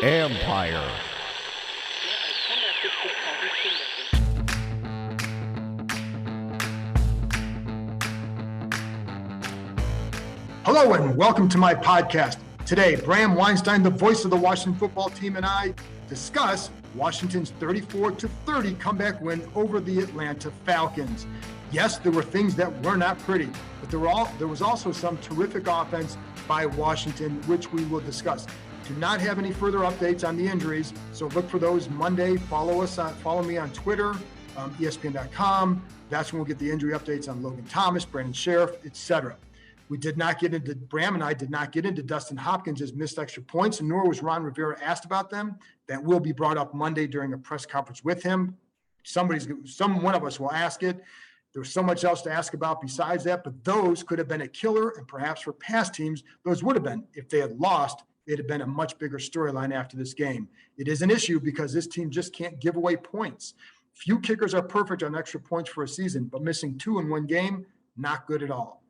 Empire. Hello and welcome to my podcast. Today, Bram Weinstein, the voice of the Washington football team, and I discuss Washington's 34-30 comeback win over the Atlanta Falcons. Yes, there were things that were not pretty, but there was also some terrific offense by Washington, which we will discuss. Do not have any further updates on the injuries, so look for those Monday. Follow me on Twitter, ESPN.com. That's when we'll get the injury updates on Logan Thomas, Brandon Sheriff, etc. Bram and I did not get into Dustin Hopkins' missed extra points, and nor was Ron Rivera asked about them. That will be brought up Monday during a press conference with him. One of us will ask it. There's so much else to ask about besides that, but those could have been a killer, and perhaps for past teams, those would have been. If they had lost, it'd have been a much bigger storyline after this game. It is an issue because this team just can't give away points. Few kickers are perfect on extra points for a season, but missing 2 in one game, not good at all.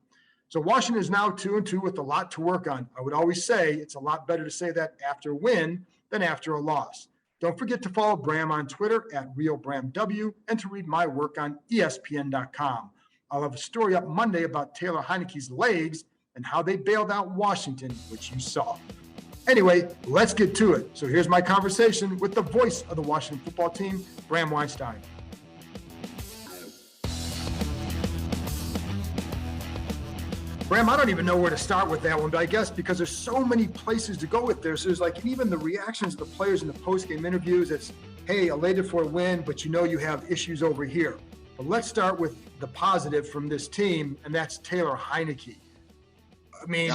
So Washington is now 2-2 with a lot to work on. I would always say it's a lot better to say that after a win than after a loss. Don't forget to follow Bram on Twitter at RealBramW and to read my work on ESPN.com. I'll have a story up Monday about Taylor Heineke's legs and how they bailed out Washington, which you saw. Anyway, let's get to it. So here's my conversation with the voice of the Washington football team, Bram Weinstein. Bram, I don't even know where to start with that one, but I guess because there's so many places to go with this, there's like even the reactions of the players in the post-game interviews, it's, hey, elated for a win, but you know you have issues over here. But let's start with the positive from this team, and that's Taylor Heineke. I mean,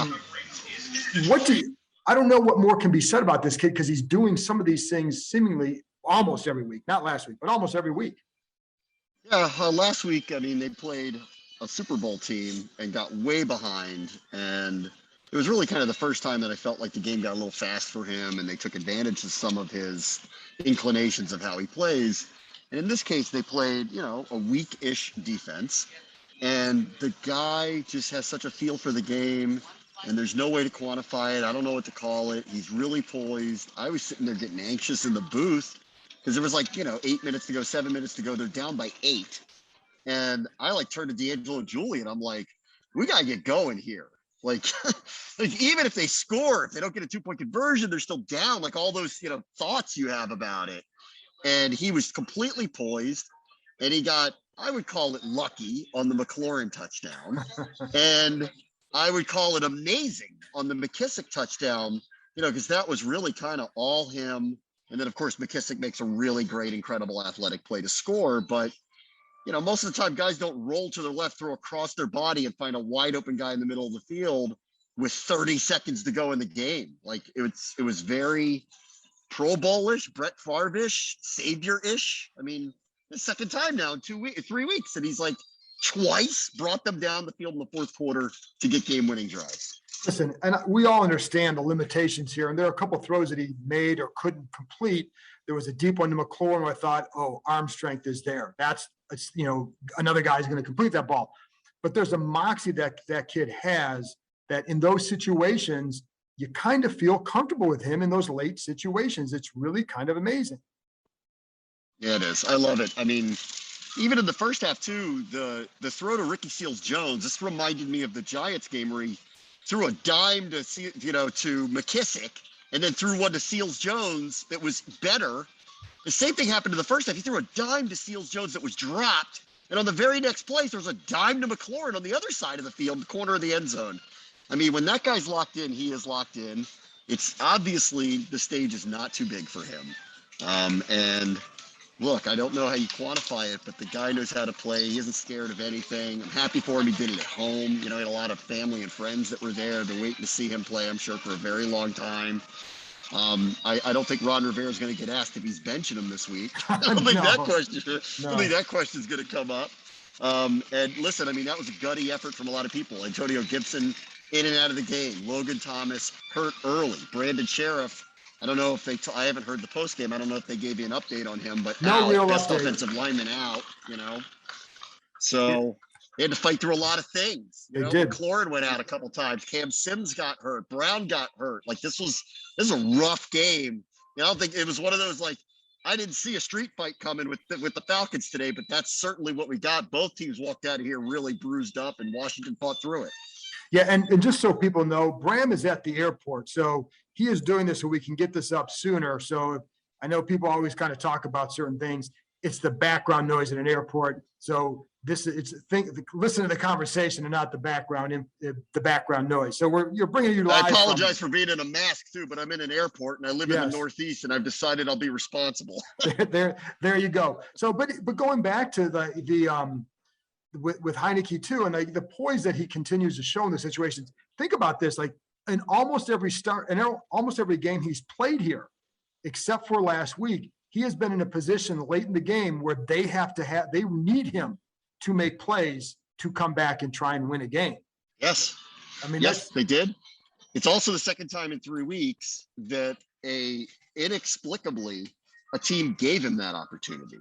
I don't know what more can be said about this kid because he's doing some of these things seemingly almost every week, not last week, but almost every week. Yeah, last week, I mean, they played a Super Bowl team and got way behind, and it was really kind of the first time that I felt like the game got a little fast for him and they took advantage of some of his inclinations of how he plays. And in this case, they played, a weak-ish defense, and the guy just has such a feel for the game, and there's no way to quantify it. I don't know what to call it. He's really poised. I was sitting there getting anxious in the booth because there was 8 minutes to go, 7 minutes to go. They're down by 8. And I turned to D'Angelo and Julie, and I'm like, we got to get going here. Even if they score, if they don't get a 2-point conversion, they're still down. All those, thoughts you have about it. And he was completely poised, and he got, I would call it lucky on the McLaurin touchdown. And I would call it amazing on the McKissick touchdown, because that was really kind of all him. And then, of course, McKissick makes a really great, incredible athletic play to score. But most of the time guys don't roll to their left, throw across their body and find a wide open guy in the middle of the field with 30 seconds to go in the game. It was very Pro Bowl-ish, Brett Favre-ish, Savior-ish. I mean, the second time now in 3 weeks. And he's twice brought them down the field in the fourth quarter to get game-winning drives. Listen, and we all understand the limitations here. And there are a couple of throws that he made or couldn't complete. There was a deep one to McLaurin where I thought, arm strength is there. Another guy's going to complete that ball. But there's a moxie that kid has that in those situations, you kind of feel comfortable with him in those late situations. It's really kind of amazing. Yeah, it is. I love it. I mean, even in the first half too, the throw to Ricky Seals-Jones, this reminded me of the Giants game where he threw a dime to McKissick and then threw one to Seals-Jones that was better. The same thing happened in the first half. He threw a dime to Seals-Jones that was dropped. And on the very next play, there was a dime to McLaurin on the other side of the field, the corner of the end zone. I mean, when that guy's locked in, he is locked in. It's obviously the stage is not too big for him. And look, I don't know how you quantify it, but the guy knows how to play. He isn't scared of anything. I'm happy for him. He did it at home. He had a lot of family and friends that were there. They're waiting to see him play, I'm sure, for a very long time. I don't think Ron Rivera is going to get asked if he's benching him this week. I don't think that question is going to come up. And listen, I mean, that was a gutty effort from a lot of people. Antonio Gibson in and out of the game. Logan Thomas hurt early. Brandon Sheriff, I don't know if I haven't heard the post game. I don't know if they gave you an update on him, but no real best update. Offensive lineman out, So they had to fight through a lot of things. They did. McLaurin went out a couple times. Cam Sims got hurt. Brown got hurt. Like this is a rough game. I don't think it was one of those like I didn't see a street fight coming with the Falcons today, but that's certainly what we got. Both teams walked out of here really bruised up, and Washington fought through it. Yeah, and just so people know, Bram is at the airport, so he is doing this so we can get this up sooner. So I know people always kind of talk about certain things. It's the background noise at an airport. So listen to the conversation and not the background noise. So you're bringing you live. I apologize for being in a mask too, but I'm in an airport and I live in the Northeast, and I've decided I'll be responsible. there you go. So, but going back to with Heinicke too, and the poise that he continues to show in the situations. Think about this: like in almost every game he's played here, except for last week, he has been in a position late in the game where they need him to make plays to come back and try and win a game. Yes. I mean, yes, they did. It's also the second time in 3 weeks that inexplicably a team gave him that opportunity.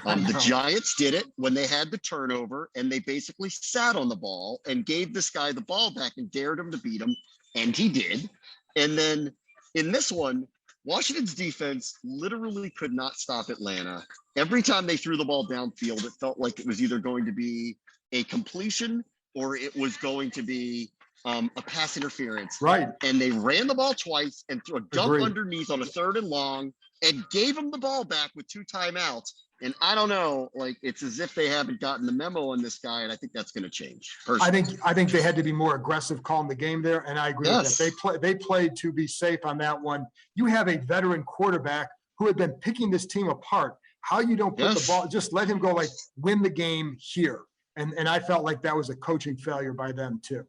The Giants did it when they had the turnover, and they basically sat on the ball and gave this guy the ball back and dared him to beat him, and he did. And then in this one, Washington's defense literally could not stop Atlanta. Every time they threw the ball downfield, it felt like it was either going to be a completion or it was going to be a pass interference. Right. And they ran the ball twice and threw a dump underneath on a 3rd and long and gave him the ball back with 2 timeouts. And I don't know, like it's as if they haven't gotten the memo on this guy, and I think that's going to change. Personally. I think they had to be more aggressive calling the game there, and I agree with that. They played to be safe on that one. You have a veteran quarterback who had been picking this team apart. How you don't put the ball, just let him go, like win the game here. And I felt like that was a coaching failure by them too.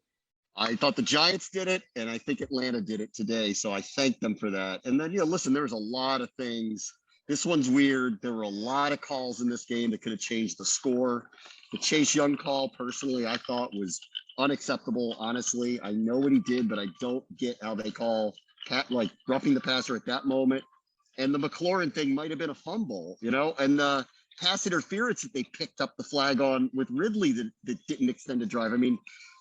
I thought the Giants did it, and I think Atlanta did it today. So I thank them for that. And then, listen, there's a lot of things. This one's weird. There were a lot of calls in this game that could have changed the score. The Chase Young call, personally, I thought was unacceptable. Honestly, I know what he did, but I don't get how they call like roughing the passer at that moment. And the McLaurin thing might have been a fumble, and the pass interference that they picked up the flag on with Ridley that didn't extend a drive. I mean,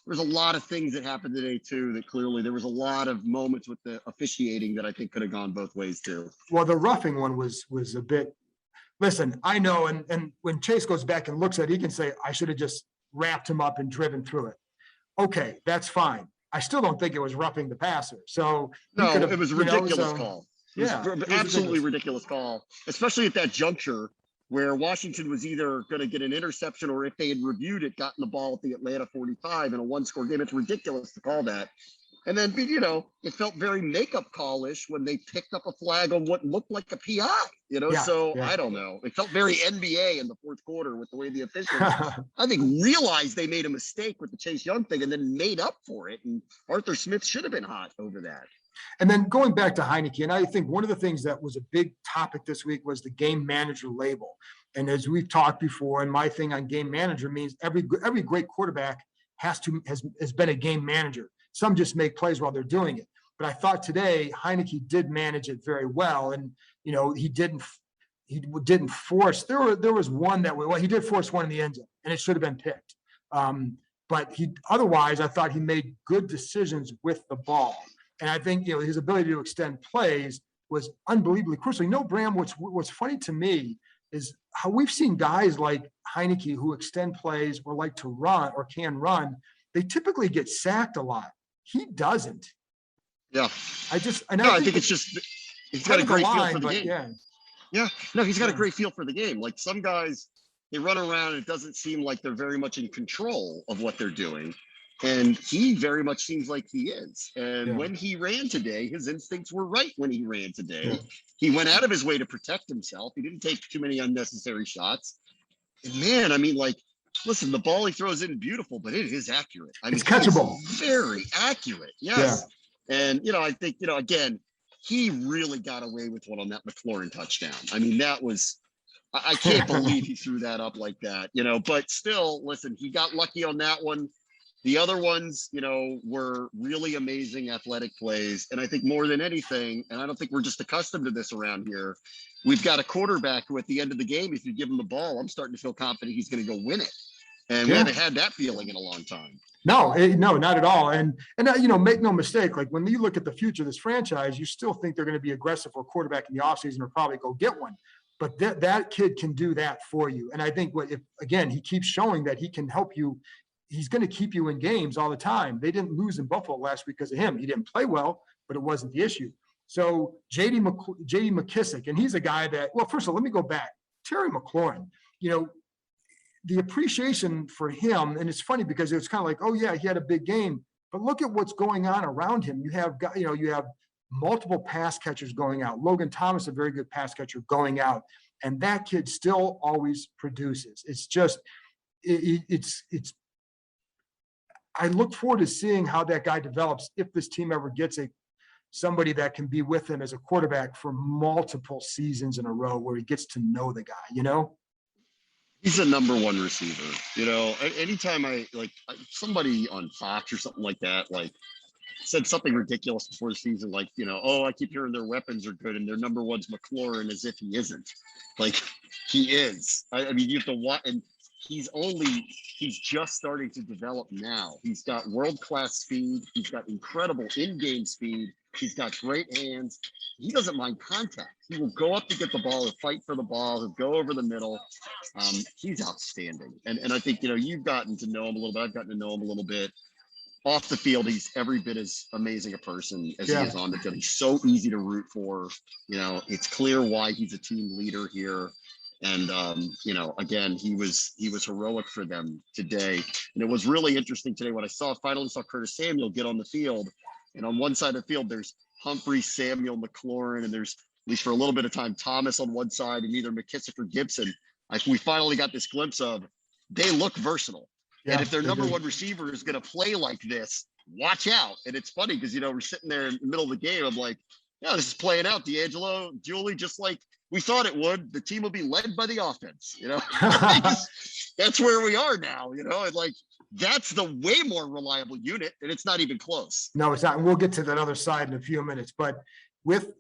there's a lot of things that happened today too that clearly there was a lot of moments with the officiating that I think could have gone both ways too. Well, the roughing one was a bit. Listen, I know, and when Chase goes back and looks at it, he can say, I should have just wrapped him up and driven through it. Okay, that's fine. I still don't think it was roughing the passer. So no, it was a ridiculous call. It was absolutely ridiculous call, especially at that juncture where Washington was either going to get an interception or if they had reviewed it, gotten the ball at the Atlanta 45 in a 1-score game. It's ridiculous to call that. And then, it felt very makeup call-ish when they picked up a flag on what looked like a PI, I don't know. It felt very NBA in the 4th quarter with the way the officials, I think, realized they made a mistake with the Chase Young thing and then made up for it. And Arthur Smith should have been hot over that. And then going back to Heinicke, and I think one of the things that was a big topic this week was the game manager label. And as we've talked before, and my thing on game manager means every great quarterback has been a game manager. Some just make plays while they're doing it. But I thought today Heinicke did manage it very well, and he didn't force. There was one he did force one in the end zone, and it should have been picked. But otherwise, I thought he made good decisions with the ball. And I think his ability to extend plays was unbelievably crucial. Bram, what's funny to me is how we've seen guys like Heinicke who extend plays or like to run or can run. They typically get sacked a lot. He doesn't. Yeah. I think it's just he's got a great feel for the game. Yeah. No, he's got a great feel for the game. Like some guys, they run around and it doesn't seem like they're very much in control of what they're doing. And he very much seems like he is. And when he ran today, his instincts were right when he ran today. Yeah. He went out of his way to protect himself. He didn't take too many unnecessary shots. And man, listen, the ball he throws in beautiful, but it is accurate. It's catchable. Very accurate. Yes. Yeah. And, I think, again, he really got away with one on that McLaurin touchdown. That was, I can't believe he threw that up like that, but still, listen, he got lucky on that one. The other ones, were really amazing athletic plays. And I think more than anything, and I don't think we're just accustomed to this around here, we've got a quarterback who at the end of the game, if you give him the ball, I'm starting to feel confident he's going to go win it. And we haven't had that feeling in a long time. No, no, not at all. And make no mistake, like when you look at the future of this franchise, you still think they're going to be aggressive for a quarterback in the offseason or probably go get one. But that kid can do that for you. And I think if he keeps showing that he can help you, he's going to keep you in games all the time. They didn't lose in Buffalo last week because of him. He didn't play well, but it wasn't the issue. So J.D. McKissick, and he's a guy that, well, first of all, let me go back. Terry McLaurin, the appreciation for him, and it's funny because it's kind of like, oh yeah, he had a big game, but look at what's going on around him. You have multiple pass catchers going out. Logan Thomas, a very good pass catcher, going out, and that kid still always produces. It's just, it's. I look forward to seeing how that guy develops if this team ever gets somebody that can be with him as a quarterback for multiple seasons in a row, where he gets to know the guy. He's a number one receiver. Anytime somebody on Fox or something like that, said something ridiculous before the season, I keep hearing their weapons are good and their number one's McLaurin, as if he isn't. He is. I mean, you have to watch, and he's just starting to develop now. He's got world-class speed. He's got incredible in-game speed. He's got great hands. He doesn't mind contact. He will go up to get the ball, he'll fight for the ball, he'll go over the middle. He's outstanding. And I think, you've gotten to know him a little bit. I've gotten to know him a little bit. Off the field, he's every bit as amazing a person as he is on the field. He's so easy to root for. It's clear why he's a team leader here. And, again, he was heroic for them today. And it was really interesting today when I finally saw Curtis Samuel get on the field. And on one side of the field, there's Humphrey, Samuel, McLaurin, and there's, at least for a little bit of time, Thomas on one side and either McKissick or Gibson. We finally got this glimpse of, they look versatile. Yeah, and if their number one receiver is going to play like this, watch out. And it's funny because, we're sitting there in the middle of the game. I'm like, yeah, this is playing out. D'Angelo, Julie, just like we thought it would. The team will be led by the offense, That's where we are now, and that's the way more reliable unit, and it's not even close. No, it's not. And we'll get to that other side in a few minutes. But with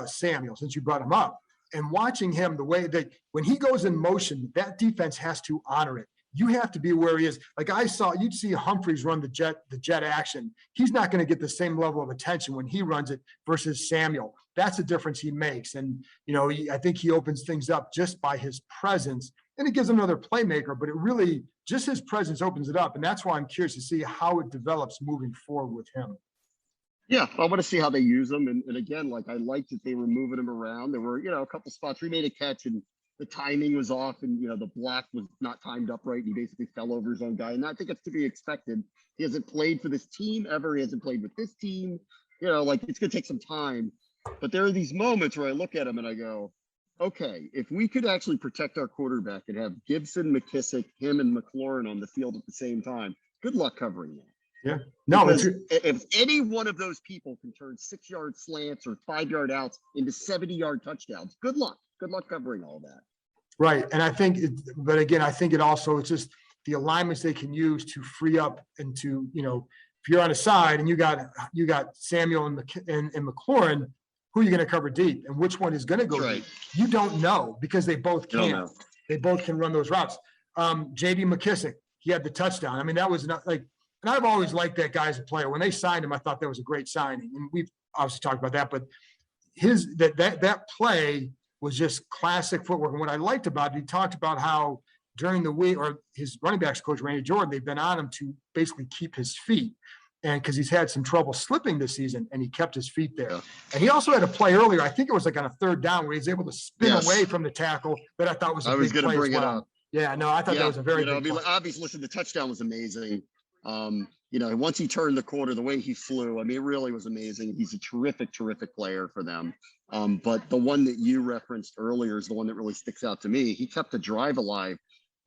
Samuel, since you brought him up, and watching him, the way that when he goes in motion, that defense has to honor it. You have to be where he is. You'd see Humphreys run the jet action. He's not going to get the same level of attention when he runs it versus Samuel. That's the difference he makes. And, I think he opens things up just by his presence, and it gives him another playmaker, but it really, just his presence opens it up. And that's why I'm curious to see how it develops moving forward with him. Yeah, I want to see how they use him. And again, I liked that they were moving him around. There were, a couple spots where he made a catch and the timing was off, and the block was not timed up right. He basically fell over his own guy, and I think it's to be expected. He hasn't played for this team ever. He hasn't played with this team. It's going to take some time. But there are these moments where I look at him and I go, okay, if we could actually protect our quarterback and have Gibson, McKissick, him, and McLaurin on the field at the same time, good luck covering that. Yeah. No, if any one of those people can turn 6-yard slants or 5-yard outs into 70-yard touchdowns, good luck. Good luck covering all that. Right. And I think, it's just the alignments they can use to free up and to, if you're on a side and you got Samuel and McLaurin, who are you going to cover deep and which one is going to go deep? You don't know because they both can. They both can run those routes. J.D. McKissick, he had the touchdown. I mean, that was not and I've always liked that guy as a player. When they signed him, I thought that was a great signing. And we've obviously talked about that, but that play was just classic footwork. And what I liked about it, he talked about how during the week, or his running backs coach, Randy Jordan, they've been on him to basically keep his feet. And because he's had some trouble slipping this season, and he kept his feet there. Yeah. And he also had a play earlier, I think it was on a third down, where he was able to spin away from the tackle, that I thought was a big play. I was going to bring it up. Yeah, no, I thought that was a very good play. Obviously, listen, the touchdown was amazing. Once he turned the corner, the way he flew, I mean, it really was amazing. He's a terrific, terrific player for them. But the one that you referenced earlier is the one that really sticks out to me. He kept the drive alive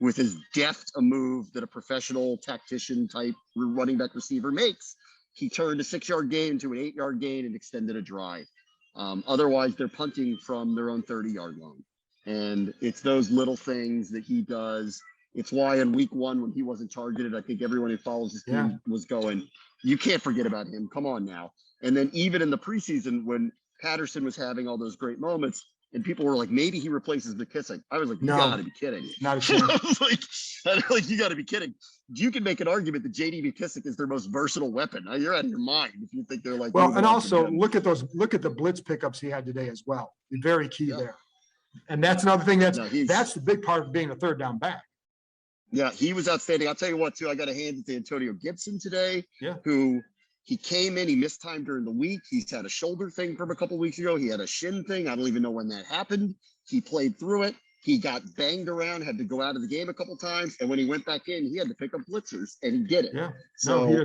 with as deft a move that a professional tactician type running back receiver makes. He turned a 6-yard gain to an 8-yard gain and extended a drive. Otherwise, they're punting from their own 30-yard line. And it's those little things that he does. It's why in week 1, when he wasn't targeted, I think everyone who follows his team was going, you can't forget about him. Come on now. And then even in the preseason, when Patterson was having all those great moments, and people were like, maybe he replaces McKissick. I was like, you No, gotta be kidding. not a chance. I was like, you gotta be kidding. You can make an argument that JD McKissick is their most versatile weapon. Now, you're out of your mind if you think they're like. Well, and also look at the blitz pickups he had today as well. Very key there. And that's another thing that's the big part of being a third down back. Yeah, he was outstanding. I'll tell you what, too, I got to hand it to Antonio Gibson today, Yeah. who he came in, he missed time during the week. He's had a shoulder thing from a couple of weeks ago. He had a shin thing. I don't even know when that happened. He played through it. He got banged around, had to go out of the game a couple times. And when he went back in, he had to pick up blitzers, and he did it. Yeah. So,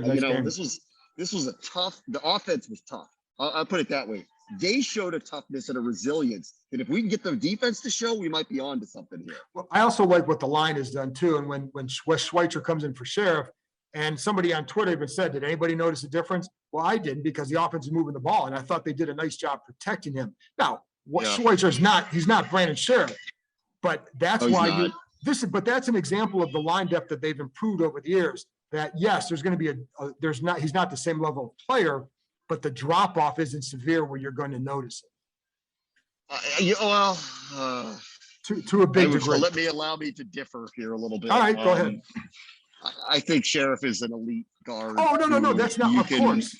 this was a tough, the offense was tough. I'll put it that way. They showed a toughness and a resilience that if we can get the defense to show, we might be on to something here. Well, I also like what the line has done too. And when Wes Schweitzer comes in for Sheriff, and somebody on Twitter even said, did anybody notice a difference? Well, I didn't, because the offense is moving the ball, and I thought they did a nice job protecting him. Now, Schweitzer's he's not Brandon Sheriff, but that's why but that's an example of the line depth that they've improved over the years. That yes, there's going to be he's not the same level of player, but the drop off isn't severe where you're going to notice it. To a big degree. Allow me to differ here a little bit. All right, go ahead. I think Sheriff is an elite guard. Oh, no, that's not, of course.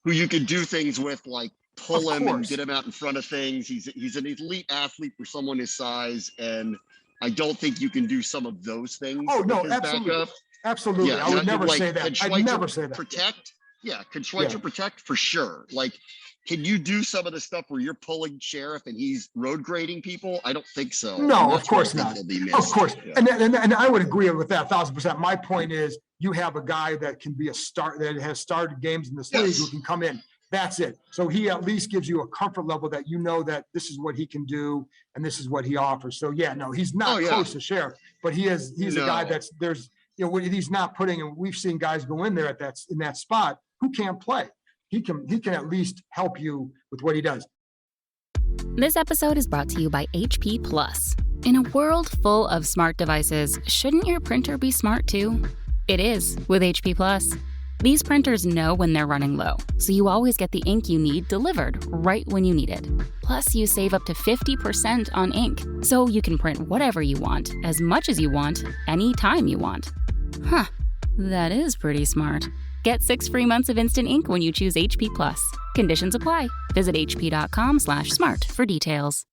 Who you can do things with, like pull him and get him out in front of things. He's an elite athlete for someone his size, and I don't think you can do some of those things. Oh, no, absolutely. Backup. Absolutely. Yeah, I would never say that. I'd never say that. Protect? Yeah, can Schweitzer protect? For sure. Like, can you do some of the stuff where you're pulling Sheriff and he's road grading people? I don't think so. No, of course not. Of course. Yeah. And I would agree with that 1,000%. My point is, you have a guy that can be that has started games in this league who can come in. That's it. So he at least gives you a comfort level that you know that this is what he can do and this is what he offers. So he's not close to Sheriff, but he's a guy he's not putting, and we've seen guys go in there in that spot who can't play. He can at least help you with what he does. This episode is brought to you by HP Plus. In a world full of smart devices, shouldn't your printer be smart too? It is with HP Plus. These printers know when they're running low, so you always get the ink you need delivered right when you need it. Plus, you save up to 50% on ink, so you can print whatever you want, as much as you want, anytime you want. Huh, that is pretty smart. Get 6 free months of instant ink when you choose HP Plus. Conditions apply. Visit hp.com/smart for details.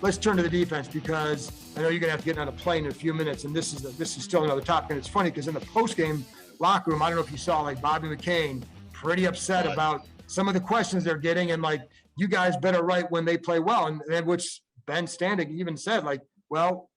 Let's turn to the defense, because I know you're going to have to get on a plane in a few minutes, and this is still another topic. And it's funny because in the post-game locker room, I don't know if you saw, like, Bobby McCain pretty upset about some of the questions they're getting, and like, you guys better write when they play well, and then which Ben Standing even said, like, well,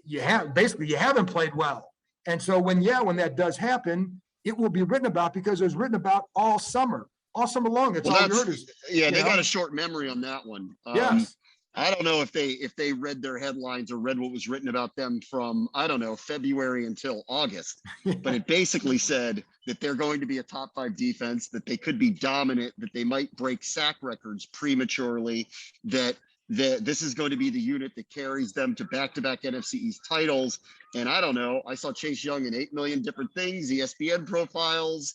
you haven't played well. And so when that does happen, it will be written about, because it was written about all summer long. That's all you heard is. Yeah, they got a short memory on that one. Yes. I don't know if they read their headlines or read what was written about them from, I don't know, February until August, but it basically said that they're going to be a top 5 defense, that they could be dominant, that they might break sack records prematurely, that this is going to be the unit that carries them to back-to-back NFC East titles. And I don't know, I saw Chase Young in 8 million different things, ESPN profiles,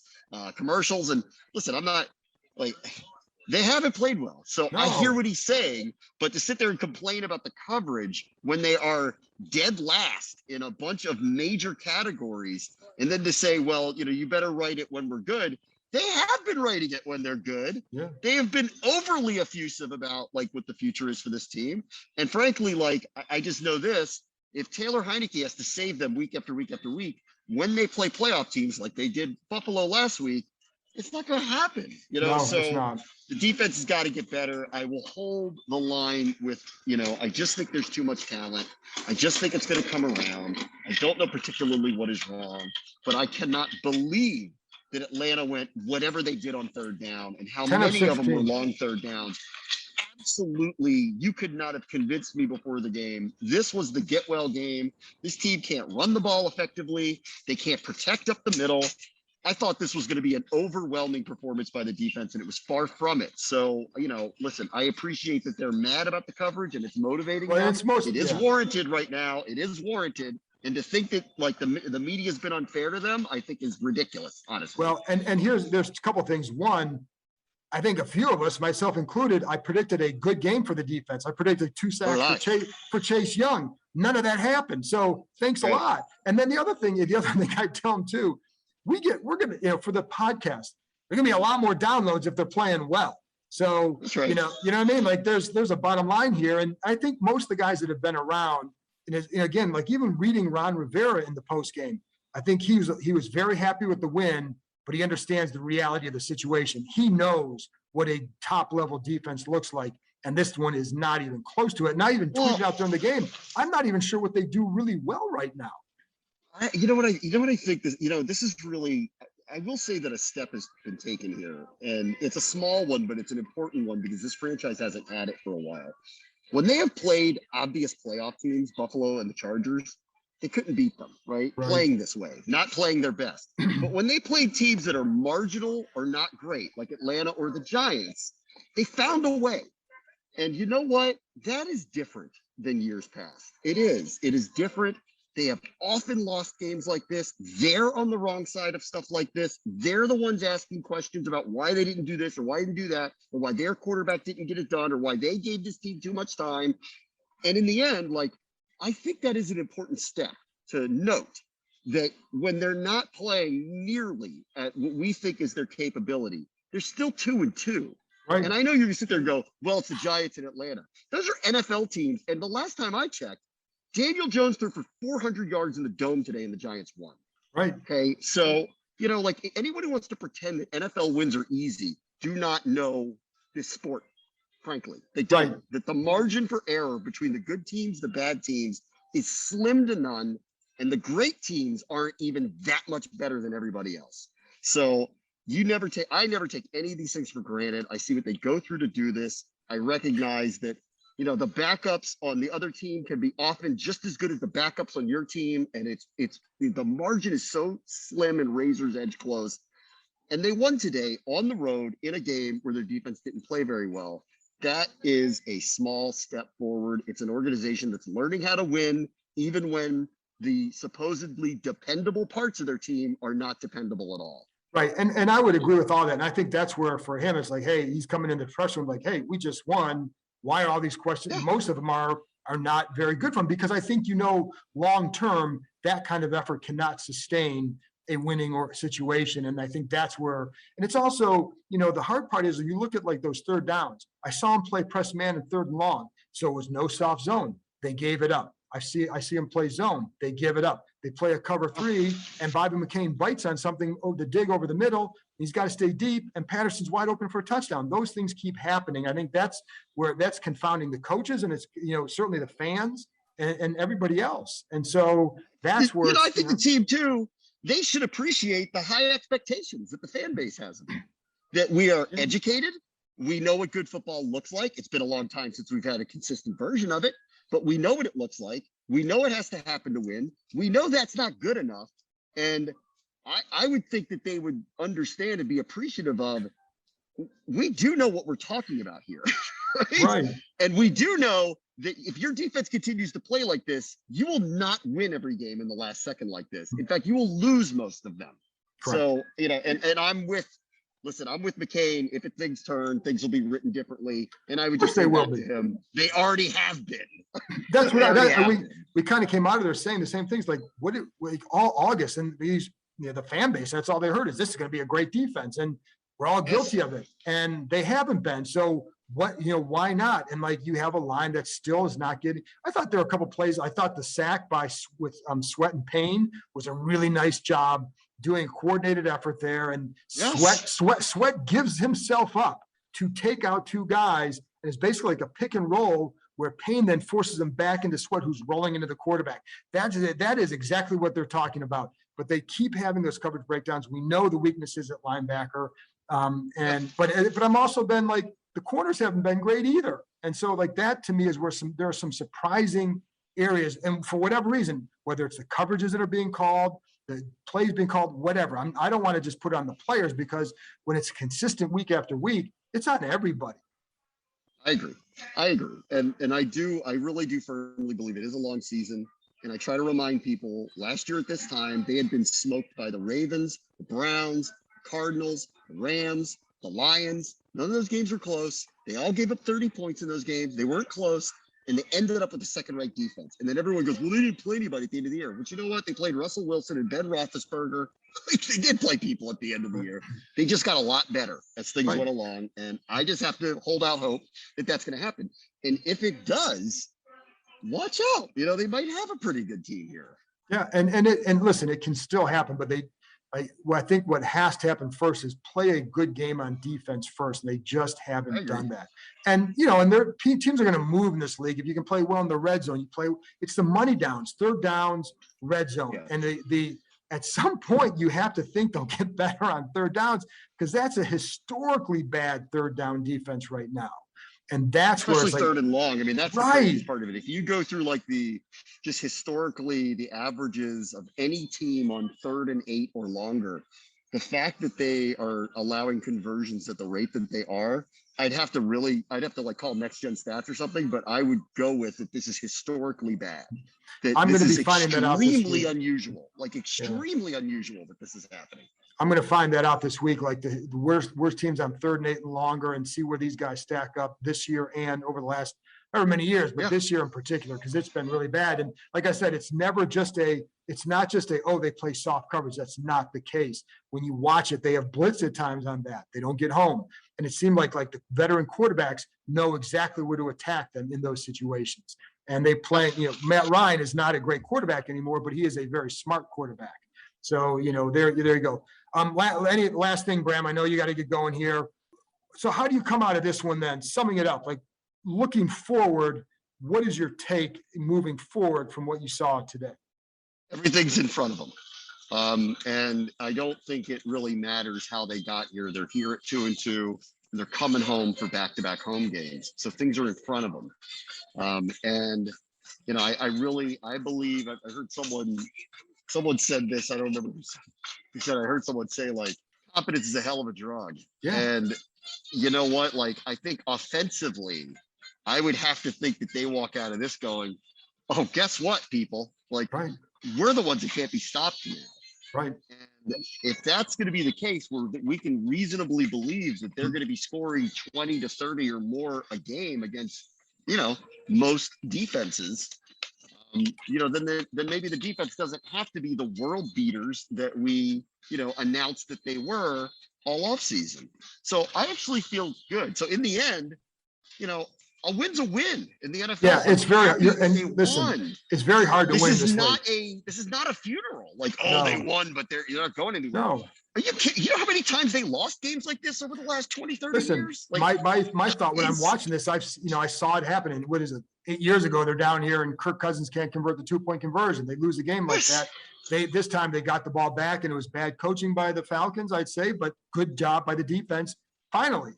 commercials. And listen, I'm not like, they haven't played well. So no. I hear what he's saying, but to sit there and complain about the coverage when they are dead last in a bunch of major categories, and then to say, well, you better write it when we're good. They have been writing it when they're good. Yeah. They have been overly effusive about like what the future is for this team. And frankly, like, I just know this, if Taylor Heineke has to save them week after week after week, when they play playoff teams like they did Buffalo last week, it's not going to happen, No, so it's not. The defense has got to get better. I will hold the line with, I just think there's too much talent. I just think it's going to come around. I don't know particularly what is wrong, but I cannot believe that Atlanta went whatever they did on third down, and how many of them were long third downs. Absolutely, you could not have convinced me before the game. This was the get well game. This team can't run the ball effectively. They can't protect up the middle. I thought this was going to be an overwhelming performance by the defense, and it was far from it. So, listen, I appreciate that they're mad about the coverage and it's motivating them. It is warranted right now. It is warranted. And to think that like the media has been unfair to them, I think is ridiculous, honestly. Well, and there's a couple of things. One, I think a few of us, myself included, I predicted a good game for the defense. I predicted 2 sacks for Chase Young. None of that happened. So thanks a lot. And then the other thing I tell them too, we're going to, for the podcast, there's going to be a lot more downloads if they're playing well. So, that's right. You know what I mean? Like there's a bottom line here. And I think most of the guys that have been around, and again, like even reading Ron Rivera in the post game, I think he was very happy with the win, but he understands the reality of the situation. He knows what a top level defense looks like. And this one is not even close to it. Not even tweeted out during the game. I'm not even sure what they do really well right now. You know what I think this is really, I will say that a step has been taken here, and it's a small one, but it's an important one because this franchise hasn't had it for a while. When they have played obvious playoff teams, Buffalo and the Chargers, they couldn't beat them, right? Playing this way, not playing their best. But when they played teams that are marginal or not great, like Atlanta or the Giants, they found a way. And you know what? That is different than years past. It is. It is different. They have often lost games like this. They're on the wrong side of stuff like this. They're the ones asking questions about why they didn't do this or why they didn't do that, or why their quarterback didn't get it done, or why they gave this team too much time. And in the end, like, I think that is an important step to note, that when they're not playing nearly at what we think is their capability, they're still 2-2. Right. And I know you sit there and go, well, it's the Giants in Atlanta. Those are NFL teams. And the last time I checked, Daniel Jones threw for 400 yards in the Dome today and the Giants won. Right. Okay. So, like anyone who wants to pretend that NFL wins are easy, do not know this sport, frankly. They don't. Right. That the margin for error between the good teams, the bad teams is slim to none. And the great teams aren't even that much better than everybody else. So I never take any of these things for granted. I see what they go through to do this. I recognize that, the backups on the other team can be often just as good as the backups on your team. And it's the margin is so slim and razor's edge close. And they won today on the road in a game where their defense didn't play very well. That is a small step forward. It's an organization that's learning how to win, even when the supposedly dependable parts of their team are not dependable at all. Right. And I would agree with all that. And I think that's where for him, it's like, hey, he's coming into the press room like, hey, we just won. Why are all these questions? Yeah. Most of them are not very good for him, because I think, long term, that kind of effort cannot sustain a winning or situation. And I think that's where, and it's also, the hard part is, if you look at like those third downs, I saw him play press man in 3rd and long. So it was no soft zone. They gave it up. I see him play zone. They give it up. They play a cover 3, and Bobby McCain bites on something, the dig over the middle. He's got to stay deep, and Patterson's wide open for a touchdown. Those things keep happening. I think that's confounding the coaches, and it's, certainly the fans and everybody else. And so that's where, I think the team too, they should appreciate the high expectations that the fan base has of them. That we are educated. We know what good football looks like. It's been a long time since we've had a consistent version of it, but we know what it looks like. We know it has to happen to win. We know that's not good enough. And I would think that they would understand and be appreciative of, we do know what we're talking about here. Right? And we do know that if your defense continues to play like this, you will not win every game in the last second like this. In fact, you will lose most of them. Correct. So, and I'm with McCain. If things turn, things will be written differently. And I would just say that to him. They already have been. That's what we kind of came out of there saying the same things, like all August, and these, the fan base, that's all they heard is this is going to be a great defense. And we're all guilty of it. And they haven't been. So why not? And like, you have a line that still is not getting, I thought there were a couple plays. I thought the sack with Sweat and Payne was a really nice job doing a coordinated effort there. And Sweat gives himself up to take out 2 guys. And it's basically like a pick and roll where Payne then forces him back into Sweat, who's rolling into the quarterback. That is exactly what they're talking about. But they keep having those coverage breakdowns. We know the weaknesses at linebacker. But I'm also been like, the corners haven't been great either. And so like that to me is where there are some surprising areas. And for whatever reason, whether it's the coverages that are being called, the plays being called, whatever, I don't want to just put it on the players, because when it's consistent week after week, it's on everybody. I agree. And I really do firmly believe it is a long season. And I try to remind people, last year at this time, they had been smoked by the Ravens, the Browns, the Cardinals, the Rams, the Lions. None of those games were close. They all gave up 30 points in those games. They weren't close. And they ended up with a second-ranked defense. And then everyone goes, well, they didn't play anybody at the end of the year. But you know what? They played Russell Wilson and Ben Roethlisberger. They did play people at the end of the year. They just got a lot better as things went along. And I just have to hold out hope that that's going to happen. And if it does, watch out. You know, they might have a pretty good team here. Yeah, and listen, it can still happen, but I think what has to happen first is play a good game on defense first, and they just haven't done that. And and their teams are going to move in this league if you can play well in the red zone. It's the money downs, third downs, red zone, and the at some point you have to think they'll get better on third downs because that's a historically bad third down defense right now. And that's especially where it's third and long. I mean, that's the craziest part of it. If you go through like just historically the averages of any team on 3rd and 8 or longer, the fact that they are allowing conversions at the rate that they are, I'd have to like call next gen stats or something, but I would go with that this is historically bad. That I'm going to be finding that out this week. Extremely unusual, like extremely unusual that this is happening. I'm going to find that out this week, like the worst teams on 3rd and 8 and longer, and see where these guys stack up this year and over the last however many years, but this year in particular, because it's been really bad. And like I said, it's not just a, they play soft coverage. That's not the case. When you watch it, they have blitz at times on that. They don't get home. And it seemed like the veteran quarterbacks know exactly where to attack them in those situations. And they play, Matt Ryan is not a great quarterback anymore, but he is a very smart quarterback. So, there you go. Any last thing, Bram, I know you got to get going here. So how do you come out of this one then? Summing it up, like looking forward, what is your take moving forward from what you saw today? Everything's in front of them. And I don't think it really matters how they got here. They're here at 2-2, and they're coming home for back-to-back home games. So things are in front of them. I believe I heard someone said this. I don't remember who said. I heard someone say like confidence is a hell of a drug. Yeah. And you know what? Like I think offensively, I would have to think that they walk out of this going, "Oh, guess what, people? Like we're the ones that can't be stopped now." Right. And if that's going to be the case, where we can reasonably believe that they're going to be scoring 20 to 30 or more a game against, most defenses. Then maybe the defense doesn't have to be the world beaters that we, announced that they were all off season. So I actually feel good. So in the end, a win's a win in the NFL. Yeah, it's it's very hard to win. This is not a funeral. Like, they won, but you're not going anywhere. No. Are you kidding? You know how many times they lost games like this over the last 20, 30 years? Like, my thought when I'm watching this, I saw it happen. And what is it? 8 years ago, they're down here and Kirk Cousins can't convert the 2-point conversion. They lose a game like that. This time they got the ball back, and it was bad coaching by the Falcons, I'd say, but good job by the defense. Finally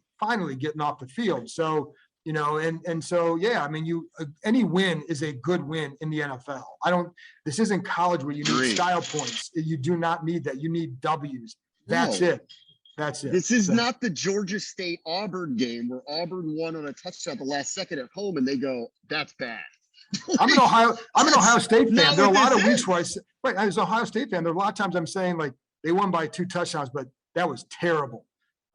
getting off the field. So, any win is a good win in the NFL. This isn't college where you need style points. You do not need that. You need W's. That's it. This is not the Georgia State Auburn game where Auburn won on a touchdown at the last second at home, and they go, "That's bad." I'm an Ohio State fan. There are a lot of weeks where as an Ohio State fan, there are a lot of times I'm saying like they won by 2 touchdowns, but that was terrible.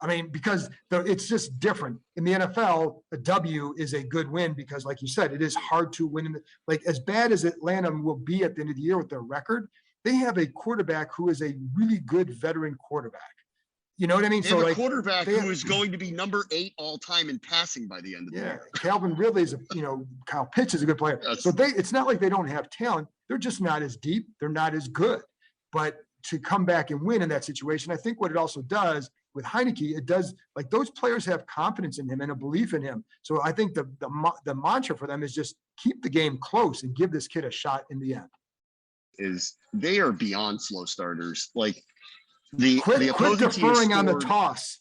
I mean, because it's just different. In the NFL, a W is a good win because, like you said, it is hard to win. As bad as Atlanta will be at the end of the year with their record, they have a quarterback who is a really good veteran quarterback. You know what I mean? They have a quarterback who is going to be number 8 all time in passing by the end of the year. Calvin Ridley is Kyle Pitts is a good player. So it's not like they don't have talent. They're just not as deep. They're not as good. But to come back and win in that situation, I think what it also does with Heineke, it does like those players have confidence in him and a belief in him. So I think the mantra for them is just keep the game close and give this kid a shot in the end. They are beyond slow starters. Like quit deferring on the toss.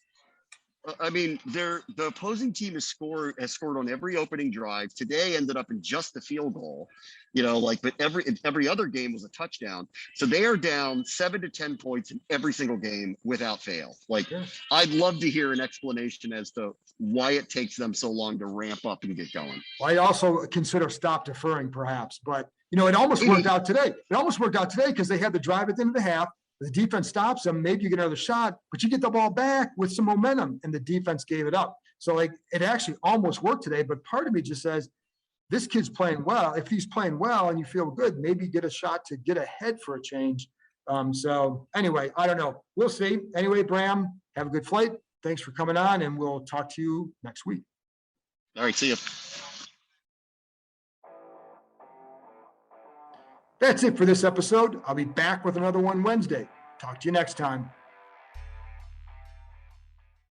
I mean, the opposing team has scored on every opening drive. Today ended up in just the field goal, but every other game was a touchdown. So they are down 7 to 10 points in every single game without fail. I'd love to hear an explanation as to why it takes them so long to ramp up and get going. Well, I also consider stop deferring perhaps, but it almost worked out today. It almost worked out today because they had the drive at the end of the half. The defense stops them. Maybe you get another shot, but you get the ball back with some momentum, and the defense gave it up. So like it actually almost worked today, but part of me just says, this kid's playing well. If he's playing well and you feel good, maybe get a shot to get ahead for a change. So anyway, I don't know. We'll see. Anyway, Bram, have a good flight. Thanks for coming on, and we'll talk to you next week. All right, see you. That's it for this episode. I'll be back with another one Wednesday. Talk to you next time.